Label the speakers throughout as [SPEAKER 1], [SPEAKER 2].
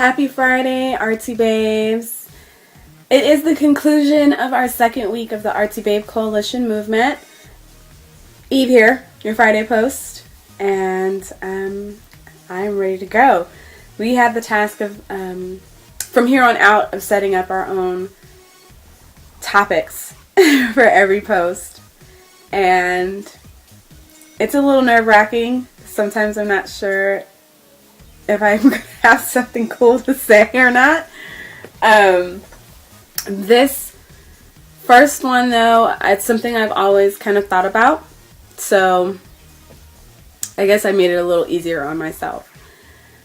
[SPEAKER 1] Happy Friday, Artsy Babes. It is the conclusion of our second week of the Artsy Babe Coalition movement. Eve here, your Friday post, and I'm ready to go. We had the task of, from here on out, of setting up our own topics for every post, and it's a little nerve-wracking. Sometimes I'm not sure if I'm going to have something cool to say or not. This first one, though, it's something I've always kind of thought about, so I guess I made it a little easier on myself.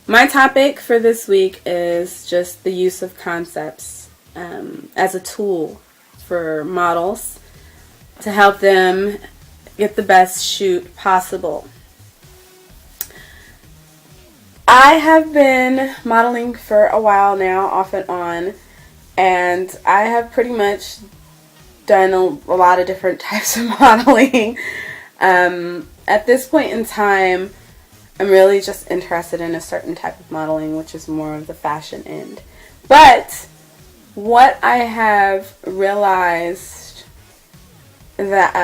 [SPEAKER 1] My topic for this week is just the use of concepts as a tool for models to help them get the best shoot possible. I have been modeling for a while now, off and on, and I have pretty much done a lot of different types of modeling. At this point in time, I'm really just interested in a certain type of modeling, which is more of the fashion end. But what I have realized that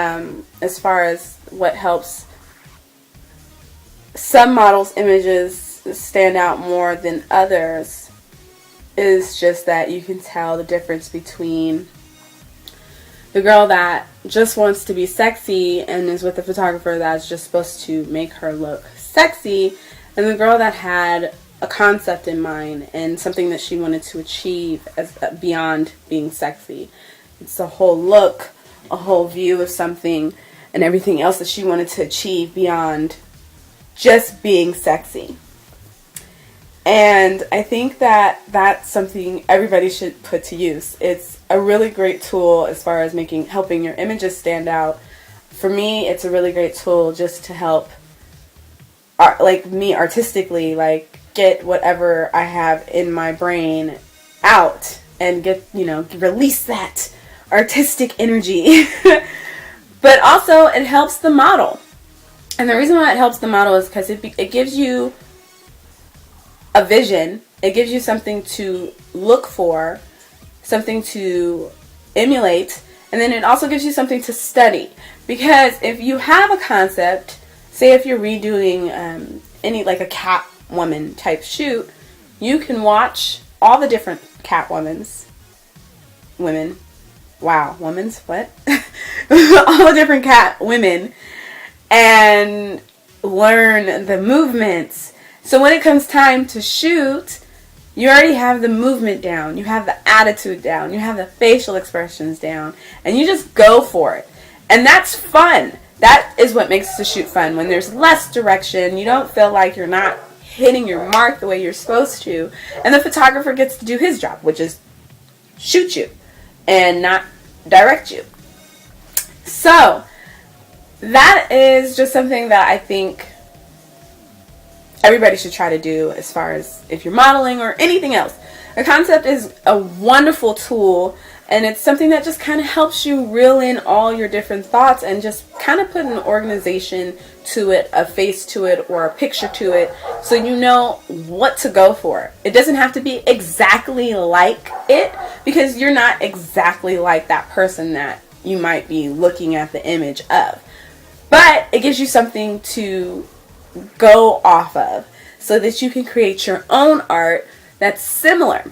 [SPEAKER 1] as far as what helps some models' images stand out more than others is just that you can tell the difference between the girl that just wants to be sexy and is with a photographer that's just supposed to make her look sexy, and the girl that had a concept in mind and something that she wanted to achieve as beyond being sexy. It's a whole look, a whole view of something, and everything else that she wanted to achieve beyond just being sexy. And I think that that's something everybody should put to use. It's a really great tool as far as helping your images stand out. For me, it's a really great tool just to help me artistically, get whatever I have in my brain out and release that artistic energy. But also it helps the model. And the reason why it helps the model is because it gives you a vision. It gives you something to look for, something to emulate, and then it also gives you something to study. Because if you have a concept, say if you're redoing a Catwoman type shoot, you can watch all the different women, all the different cat women, and learn the movements. So when it comes time to shoot, you already have the movement down, you have the attitude down, you have the facial expressions down, and you just go for it. And that's fun. That is what makes the shoot fun. When there's less direction, you don't feel like you're not hitting your mark the way you're supposed to, and the photographer gets to do his job, which is shoot you and not direct you. So that is just something that I think everybody should try to do as far as if you're modeling or anything else. A concept is a wonderful tool, and it's something that just kind of helps you reel in all your different thoughts and just kind of put an organization to it, a face to it, or a picture to it, so you know what to go for. It doesn't have to be exactly like it, because you're not exactly like that person that you might be looking at the image of. But it gives you something to go off of so that you can create your own art that's similar.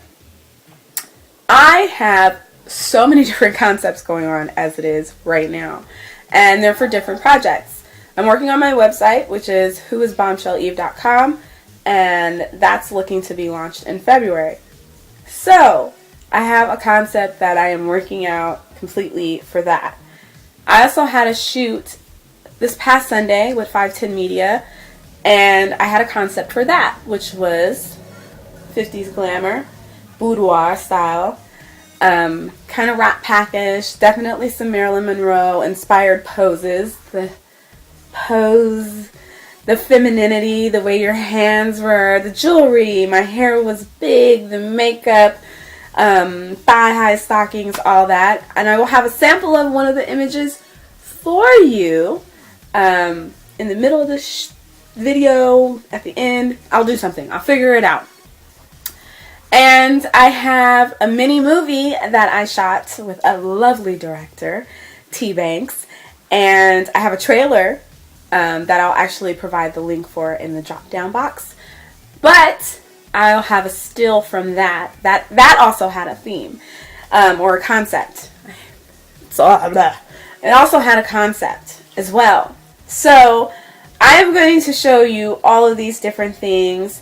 [SPEAKER 1] I have so many different concepts going on as it is right now, and they're for different projects. I'm working on my website, which is whoisbombshelleve.com, and that's looking to be launched in February. So I have a concept that I am working out completely for that. I also had a shoot this past Sunday with 510 Media, and I had a concept for that, which was 50s glamour, boudoir style, kind of Rat Pack-ish, definitely some Marilyn Monroe inspired poses. The pose, the femininity, the way your hands were, the jewelry, my hair was big, the makeup, thigh-high stockings, all that. And I will have a sample of one of the images for you in the middle of this video, at the end. I'll do something. I'll figure it out. And I have a mini movie that I shot with a lovely director, T. Banks. And I have a trailer that I'll actually provide the link for in the drop down box. But I'll have a still from that. That also had a theme or a concept. It also had a concept as well. So I'm going to show you all of these different things